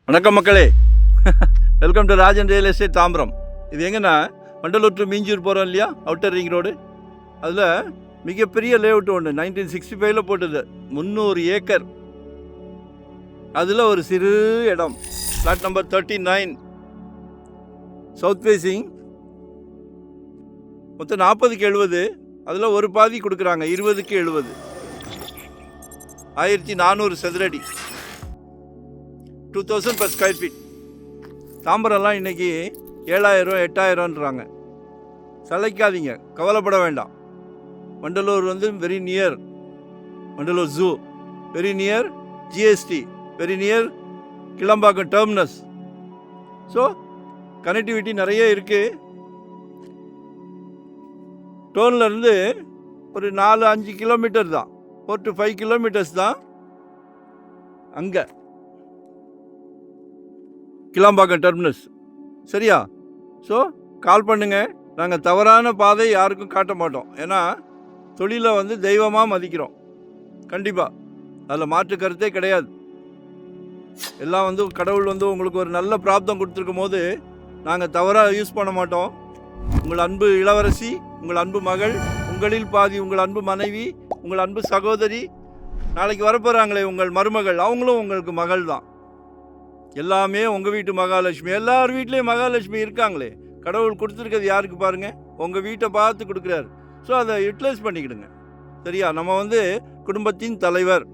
வணக்கம் மக்களே, welcome to Rajan real estate Tambaram. இது எங்கன்னா வண்டலூர் டு மீஞ்சூர் போகிறோம் இல்லையா, அவுட்டர் ரிங் ரோடு. அதில் மிகப்பெரிய லேஅவுட் ஒன்று 1965 போட்டது, 300 ஏக்கர். அதில் ஒரு சிறு இடம், ஃப்ளாட் நம்பர் 39, சவுத் ஃபேஸிங். மொத்தம் 40க்கு 70, அதில் ஒரு பாதி கொடுக்குறாங்க 20க்கு 70, 1400 சதுரடி, 2000 per ஸ்கொயர் ஃபீட். தாம்பரம்லாம் இன்றைக்கி 7000 8000ன்றாங்க. சளைக்காதீங்க, கவலைப்பட வேண்டாம். வண்டலூர் வந்து very near Vandalur zoo, very near GST, very near Kilambakkam terminus. So connectivity நிறைய இருக்குது. டோன்லேருந்து ஒரு 4-5 கிலோமீட்டர் தான், 4 to 5 கிலோமீட்டர்ஸ் தான் அங்கே கிளம்பாக்கம் டெர்மினஸ். சரியா? ஸோ கால் பண்ணுங்கள். நாங்கள் தவறான பாதை யாருக்கும் காட்ட மாட்டோம். ஏன்னா தொழிலை வந்து தெய்வமாக மதிக்கிறோம். கண்டிப்பாக அதில் மாற்று கருத்தே கிடையாது. எல்லாம் வந்து கடவுள் வந்து உங்களுக்கு ஒரு நல்ல பிராப்தம் கொடுத்துருக்கும் போது நாங்கள் தவறாக யூஸ் பண்ண மாட்டோம். உங்கள் அன்பு இளவரசி, உங்கள் அன்பு மகள், உங்களில் பாதி உங்கள் அன்பு மனைவி, உங்கள் அன்பு சகோதரி, நாளைக்கு வரப்போகிறாங்களே உங்கள் மருமகள், அவங்களும் உங்களுக்கு மகள் தான். எல்லாமே உங்கள் வீட்டு மகாலட்சுமி. எல்லார் வீட்லேயும் மகாலட்சுமி இருக்காங்களே. கடவுள் கொடுத்துருக்கிறது யாருக்கு பாருங்கள், உங்கள் வீட்டை பார்த்து கொடுக்குறாரு. ஸோ அதை யூட்டிலைஸ் பண்ணிக்கிடுங்க. சரியா? நம்ம வந்து குடும்பத்தின் தலைவர்,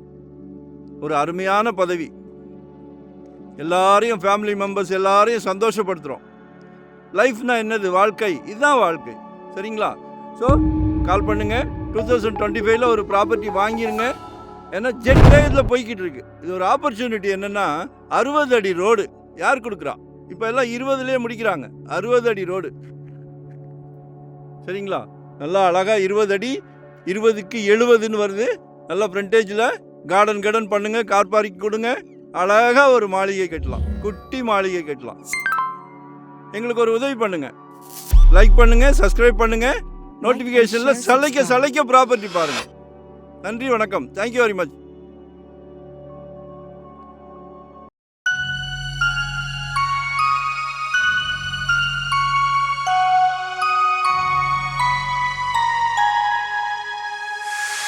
ஒரு அருமையான பதவி. எல்லாரையும், ஃபேமிலி மெம்பர்ஸ் எல்லாரையும் சந்தோஷப்படுத்துகிறோம். லைஃப்னா என்னது? வாழ்க்கை. இதுதான் வாழ்க்கை. சரிங்களா? ஸோ கால் பண்ணுங்கள். 2025 ஒரு ப்ராப்பர்ட்டி வாங்கிடுங்க. ஏன்னா ஜெட் வேகத்தில் போய்கிட்டு இருக்கு. இது ஒரு ஆப்பர்ச்சுனிட்டி. என்னென்னா 60 அடி ரோடு யார் கொடுக்குறா? இப்போ எல்லாம் 20லேயே முடிக்கிறாங்க. 60 அடி ரோடு. சரிங்களா? நல்லா அழகாக 20 அடி, 20க்கு 70ன்னு வருது. நல்லா ஃப்ரண்டேஜில் கார்டன் பண்ணுங்கள், கார் பார்க்கிங் கொடுங்க. அழகாக ஒரு மாளிகை கட்டலாம், குட்டி மாளிகை கட்டலாம். எங்களுக்கு ஒரு உதவி பண்ணுங்கள், லைக் பண்ணுங்கள், சப்ஸ்கிரைப் பண்ணுங்கள், நோட்டிஃபிகேஷனில் சலைக்க ப்ராப்பர்ட்டி பாருங்கள். நன்றி, வணக்கம். Thank you very much.